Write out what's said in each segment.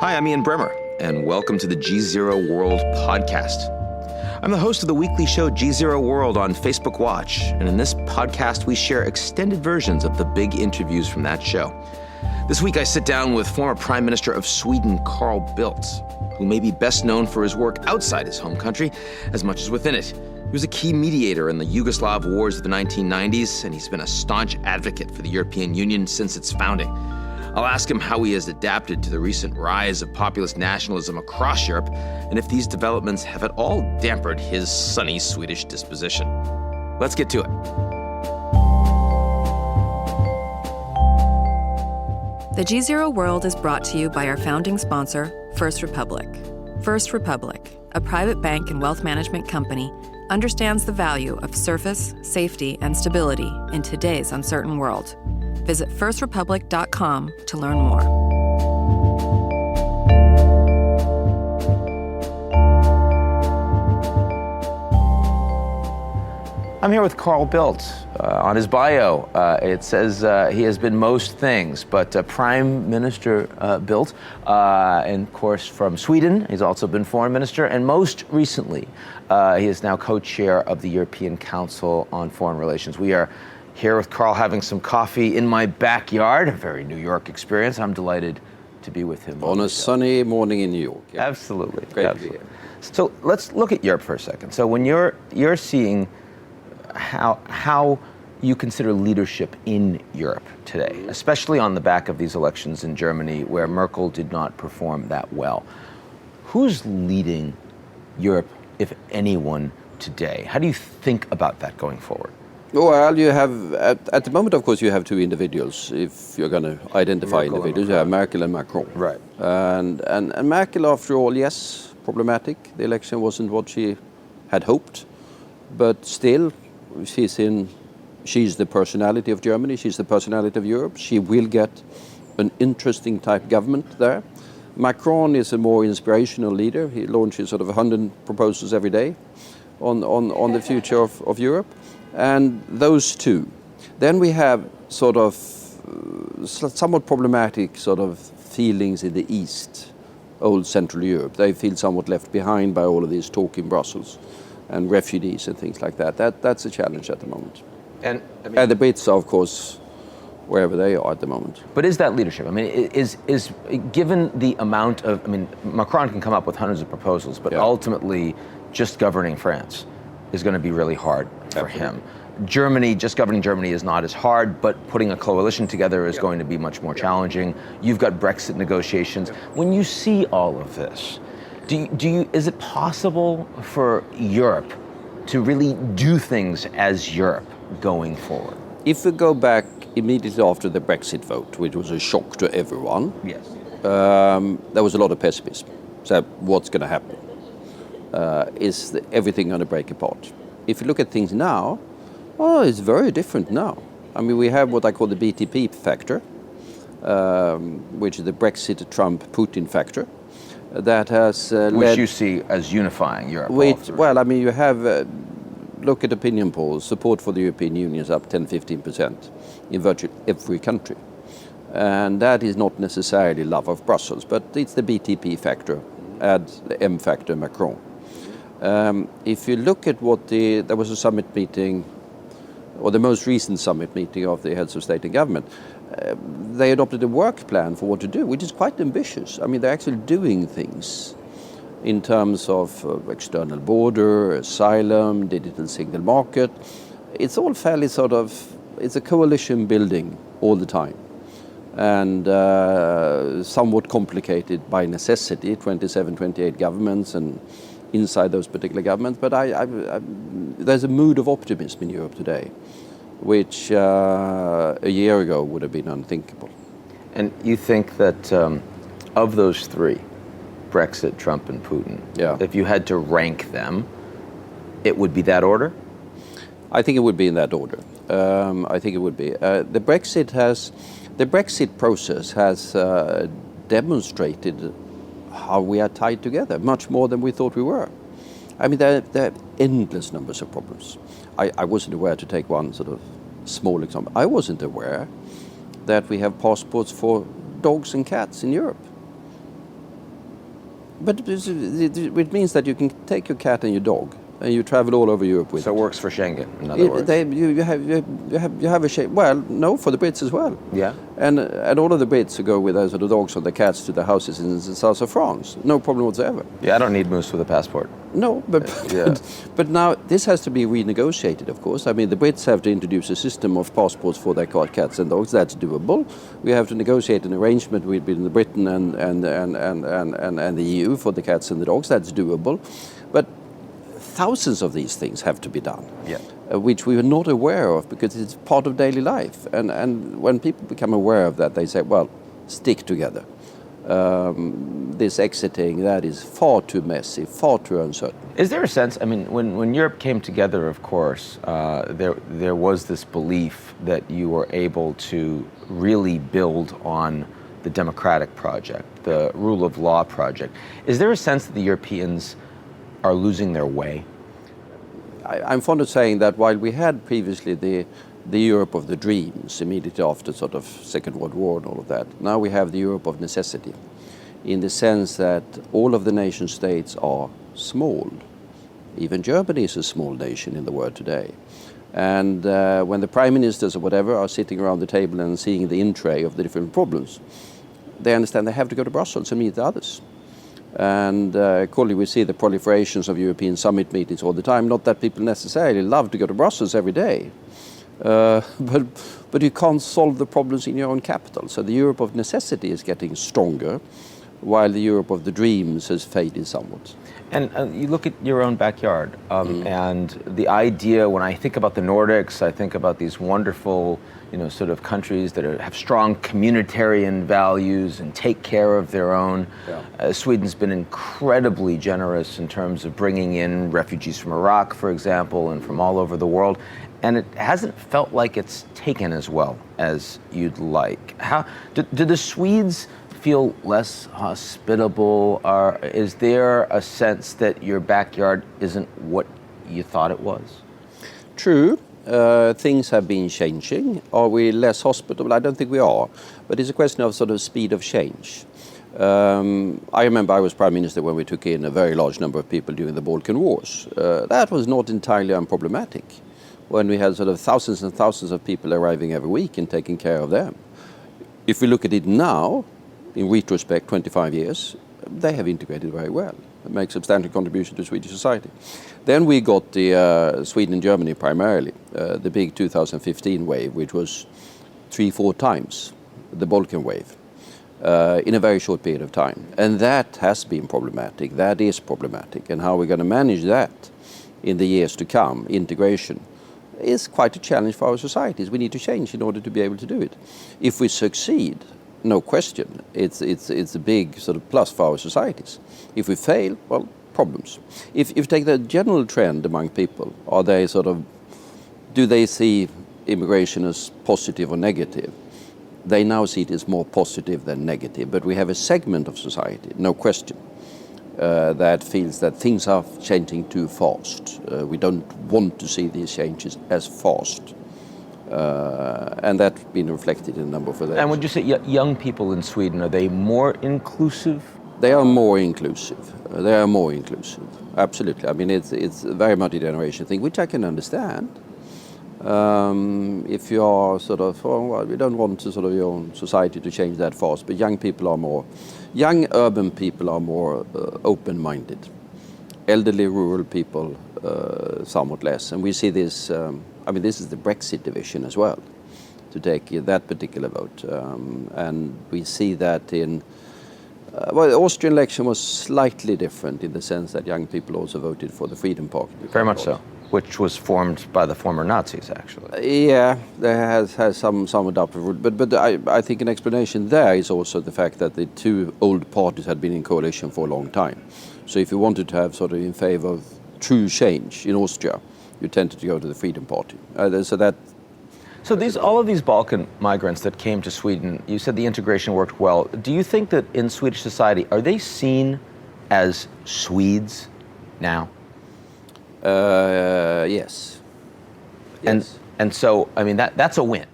Hi, I'm Ian Bremmer, and welcome to the GZERO World podcast. I'm the host of the weekly show GZERO World on Facebook Watch, and in this podcast, we share extended versions of the big interviews from that show. This week, I sit down with former Prime Minister of Sweden, Carl Bildt, who may be best known for his work outside his home country as much as within it. He was a key mediator in the Yugoslav wars of the 1990s, and he's been a staunch advocate for the European Union since its founding. I'll ask him how he has adapted to the recent rise of populist nationalism across Europe, and if these developments have at all dampened his sunny Swedish disposition. Let's get to it. The GZERO World is brought to you by our founding sponsor, First Republic. First Republic, a private bank and wealth management company, understands the value of surface, safety, and stability in today's uncertain world. Visit firstrepublic.com to learn more. I'm here with Carl Bildt. On his bio, it says he has been most things, but Prime Minister Bildt, and of course from Sweden. He's also been Foreign Minister, and most recently, he is now co-chair of the European Council on Foreign Relations. We are here with Carl having some coffee in my backyard, a very New York experience. I'm delighted to be with him. On a sunny morning in New York. Yeah. Absolutely. Great Absolutely. to be here. So let's look at Europe for a second. So when you're seeing how you consider leadership in Europe today, especially on the back of these elections in Germany where Merkel did not perform that well, who's leading Europe, if anyone, today? How do you think about that going forward? Well, you have, at the moment, of course, you have two individuals. If you're going to identify Merkel individuals, you have Merkel and Macron. Right. And Merkel, after all, yes, problematic. The election wasn't what she had hoped. But still, she's the personality of Germany. She's the personality of Europe. She will get an interesting type government there. Macron is a more inspirational leader. He launches sort of 100 proposals every day on the future of Europe. And those two. Then we have sort of somewhat problematic sort of feelings in the East, old Central Europe. They feel somewhat left behind by all of this talk in Brussels and refugees and things like that. That's a challenge at the moment. And the Brits are, of course, wherever they are at the moment. But is that leadership? I mean, is given the amount of, Macron can come up with hundreds of proposals, but ultimately just governing France is going to be really hard for him. Germany, just governing Germany is not as hard, but putting a coalition together is going to be much more challenging. You've got Brexit negotiations. When you see all of this, is it possible for Europe to really do things as Europe going forward? If we go back immediately after the Brexit vote, which was a shock to everyone, yes, there was a lot of pessimism. So what's going to happen? Is everything going to break apart? If you look at things now, it's very different now. I mean, we have what I call the BTP factor, which is the Brexit, Trump, Putin factor, that has led... Which you see as unifying Europe. Well, I mean, you have, look at opinion polls, support for the European Union is up 10-15% in virtually every country. And that is not necessarily love of Brussels, but it's the BTP factor, add the M factor, Macron. If you look at there was a summit meeting, or the most recent summit meeting of the heads of state and government, they adopted a work plan for what to do, which is quite ambitious. I mean, they're actually doing things in terms of external border, asylum, digital single market. It's all fairly it's a coalition building all the time. And somewhat complicated by necessity, 27, 28 governments and inside those particular governments, but there's a mood of optimism in Europe today, which a year ago would have been unthinkable. And you think that of those three, Brexit, Trump, and Putin, if you had to rank them, it would be that order? I think it would be in that order. I think it would be. The Brexit process has demonstrated how we are tied together, much more than we thought we were. I mean, there are endless numbers of problems. I wasn't aware, to take one sort of small example, I wasn't aware that we have passports for dogs and cats in Europe. But it means that you can take your cat and your dog, and you travel all over Europe with So it works for Schengen, in other words. You have a shape. Well, no, for the Brits as well. Yeah. And all of the Brits who go with their sort of dogs or their cats to their houses in the south of France, no problem whatsoever. Yeah, I don't need moose with a passport. No, but now this has to be renegotiated, of course. I mean, the Brits have to introduce a system of passports for their cats and dogs. That's doable. We have to negotiate an arrangement between Britain and the EU for the cats and the dogs. That's doable. But thousands of these things have to be done, which we were not aware of because it's part of daily life. And when people become aware of that, they say, well, stick together. This exiting, that is far too messy, far too uncertain. Is there a sense, I mean, when Europe came together, of course, there was this belief that you were able to really build on the democratic project, the rule of law project. Is there a sense that the Europeans are losing their way? I'm fond of saying that while we had previously the Europe of the dreams immediately after sort of Second World War and all of that, now we have the Europe of necessity, in the sense that all of the nation states are small. Even Germany is a small nation in the world today. And when the prime ministers or whatever are sitting around the table and seeing the in-tray of the different problems, they understand they have to go to Brussels and meet the others. And clearly we see the proliferations of European summit meetings all the time. Not that people necessarily love to go to Brussels every day, but you can't solve the problems in your own capital. So the Europe of necessity is getting stronger, while the Europe of the dreams has faded somewhat. And you look at your own backyard, and the idea, when I think about the Nordics, I think about these wonderful, sort of countries that have strong communitarian values and take care of their own. Yeah. Sweden's been incredibly generous in terms of bringing in refugees from Iraq, for example, and from all over the world. And it hasn't felt like it's taken as well as you'd like. How do the Swedes feel less hospitable? Or is there a sense that your backyard isn't what you thought it was? True. Things have been changing. Are we less hospitable? I don't think we are. But it's a question of sort of speed of change. I remember I was Prime Minister when we took in a very large number of people during the Balkan Wars. That was not entirely unproblematic, when we had sort of thousands and thousands of people arriving every week and taking care of them. If we look at it now, in retrospect, 25 years, they have integrated very well. It makes substantial contribution to Swedish society. Then we got the Sweden and Germany primarily, the big 2015 wave, which was 3-4 times the Balkan wave in a very short period of time. And that has been problematic. That is problematic. And how we're going to manage that in the years to come, integration, is quite a challenge for our societies. We need to change in order to be able to do it. If we succeed, no question, it's a big sort of plus for our societies. If we fail, well, problems. If you take the general trend among people, do they see immigration as positive or negative? They now see it as more positive than negative, but we have a segment of society, no question, that feels that things are changing too fast. We don't want to see these changes as fast. And that's been reflected in a number of others. And would you say young people in Sweden, are they more inclusive? They are more inclusive. They are more inclusive. Absolutely. I mean, it's very much a generation thing, which I can understand. If you are sort of, we don't want to sort of your own society to change that fast, but young urban people are more open-minded. Elderly rural people, somewhat less. And we see this, this is the Brexit division as well, to take that particular vote. And we see that the Austrian election was slightly different in the sense that young people also voted for the Freedom Party. Very much so, which was formed by the former Nazis, actually. Yeah, there has some adopted, but I think an explanation there is also the fact that the two old parties had been in coalition for a long time. So if you wanted to have sort of in favor of true change in Austria, you tended to go to the Freedom Party. So all of these Balkan migrants that came to Sweden, you said the integration worked well. Do you think that in Swedish society, are they seen as Swedes now? Yes. And so, I mean, that's a win.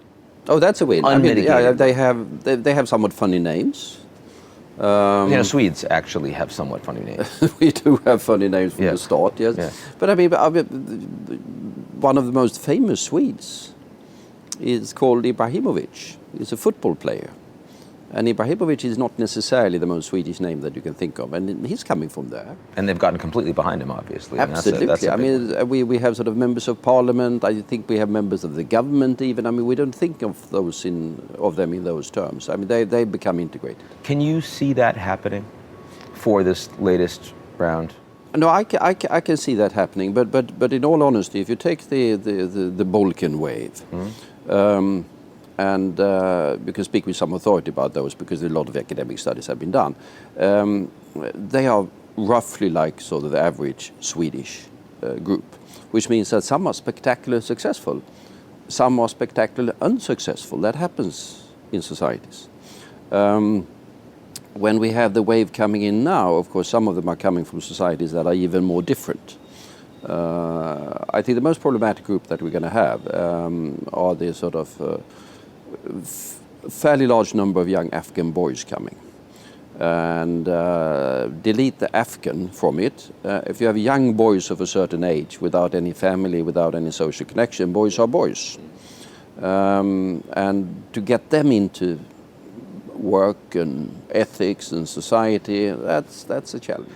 Oh, that's a win. Unmitigated. They have somewhat funny names. Swedes actually have somewhat funny names. We do have funny names from the start, yes. Yeah. But I mean, one of the most famous Swedes is called Ibrahimovic. He's a football player. And Ibrahimovic is not necessarily the most Swedish name that you can think of, and he's coming from there. And they've gotten completely behind him, obviously. Absolutely. I mean, we have sort of members of parliament. I think we have members of the government even. I mean, we don't think of them in those terms. I mean, they become integrated. Can you see that happening for this latest round? No, I can see that happening. But in all honesty, if you take the Balkan wave. Mm-hmm. And we can speak with some authority about those because a lot of academic studies have been done. They are roughly like sort of the average Swedish group, which means that some are spectacularly successful, some are spectacularly unsuccessful. That happens in societies. When we have the wave coming in now, of course, some of them are coming from societies that are even more different. I think the most problematic group that we're going to have are the sort of fairly large number of young Afghan boys coming. And delete the Afghan from it. If you have young boys of a certain age, without any family, without any social connection, boys are boys. And to get them into work and ethics and society, that's a challenge.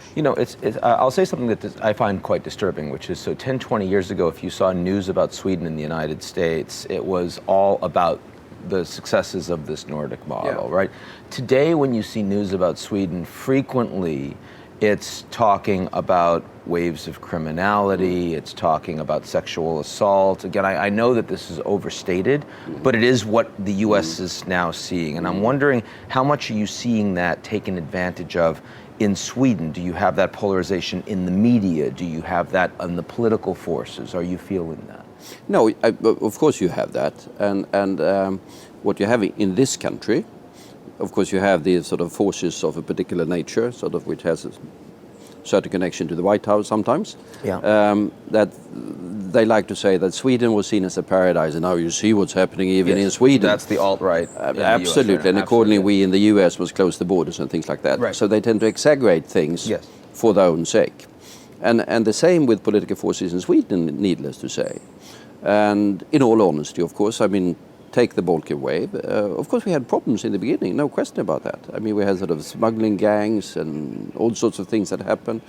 I'll say something that I find quite disturbing, which is, so 10, 20 years ago, if you saw news about Sweden in the United States, it was all about the successes of this Nordic model, right? Today, when you see news about Sweden, frequently it's talking about waves of criminality, it's talking about sexual assault. Again, I know that this is overstated, but it is what the U.S. is now seeing. And I'm wondering, how much are you seeing that taken advantage of in Sweden? Do you have that polarization in the media? Do you have that in the political forces? Are you feeling that? No, of course you have that, and what you have in this country, of course you have the sort of forces of a particular nature, sort of which has a certain connection to the White House sometimes. Yeah. That they like to say that Sweden was seen as a paradise, and now you see what's happening even in Sweden. That's the alt-right. Absolutely, and accordingly we in the U.S. must close the borders and things like that. Right. So they tend to exaggerate things for their own sake, and the same with political forces in Sweden, needless to say. And in all honesty, of course, I mean, take the Balkan wave. Of course, we had problems in the beginning, no question about that. I mean, we had sort of smuggling gangs and all sorts of things that happened.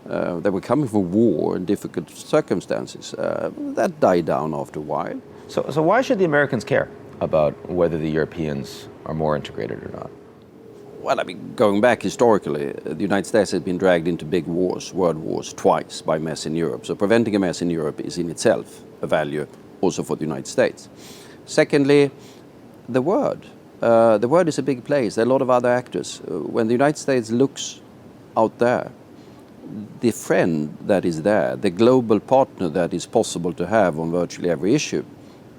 They were coming from war and difficult circumstances. That died down after a while. So why should the Americans care about whether the Europeans are more integrated or not? Well, I mean, going back historically, the United States has been dragged into big wars, world wars, twice by mess in Europe. So preventing a mess in Europe is in itself a value also for the United States. Secondly, the world. The world is a big place. There are a lot of other actors. When the United States looks out there, the friend that is there, the global partner that is possible to have on virtually every issue,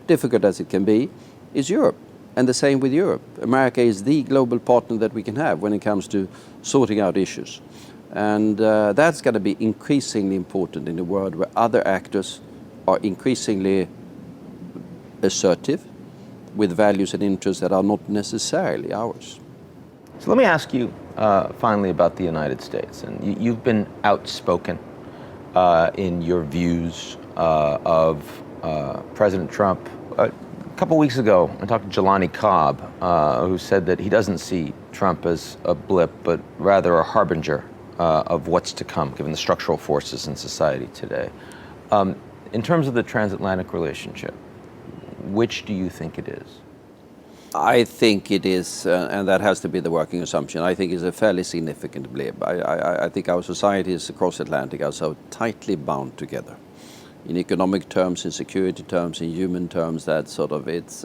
difficult as it can be, is Europe. And the same with Europe. America is the global partner that we can have when it comes to sorting out issues. And that's going to be increasingly important in a world where other actors are increasingly assertive with values and interests that are not necessarily ours. So let me ask you finally about the United States. And you've been outspoken in your views of President Trump. A couple weeks ago, I talked to Jelani Cobb, who said that he doesn't see Trump as a blip, but rather a harbinger of what's to come, given the structural forces in society today. In terms of the transatlantic relationship, which do you think it is? I think it is, and that has to be the working assumption, I think it's a fairly significant blip. I think our societies across Atlantic are so tightly bound together. In economic terms, in security terms, in human terms, that sort of it's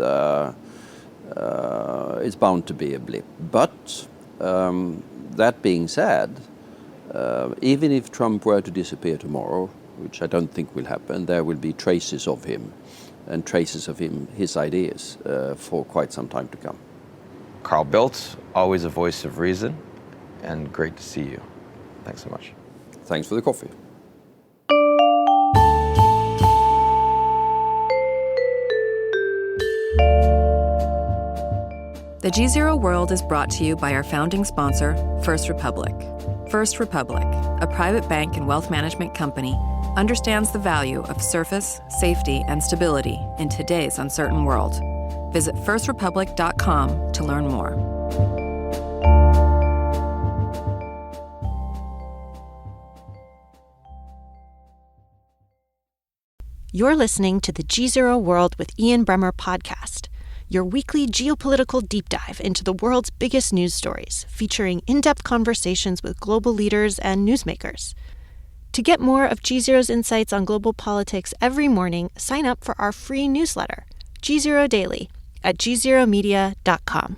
bound to be a blip. But that being said, even if Trump were to disappear tomorrow, which I don't think will happen, there will be traces of him and traces of his ideas for quite some time to come. Carl Bildt, always a voice of reason, and great to see you. Thanks so much. Thanks for the coffee. The GZERO World is brought to you by our founding sponsor, First Republic. First Republic, a private bank and wealth management company, understands the value of surface, safety, and stability in today's uncertain world. Visit firstrepublic.com to learn more. You're listening to the GZERO World with Ian Bremmer podcast, your weekly geopolitical deep dive into the world's biggest news stories, featuring in-depth conversations with global leaders and newsmakers. To get more of GZERO's insights on global politics every morning, sign up for our free newsletter, GZERO Daily, at gzeromedia.com.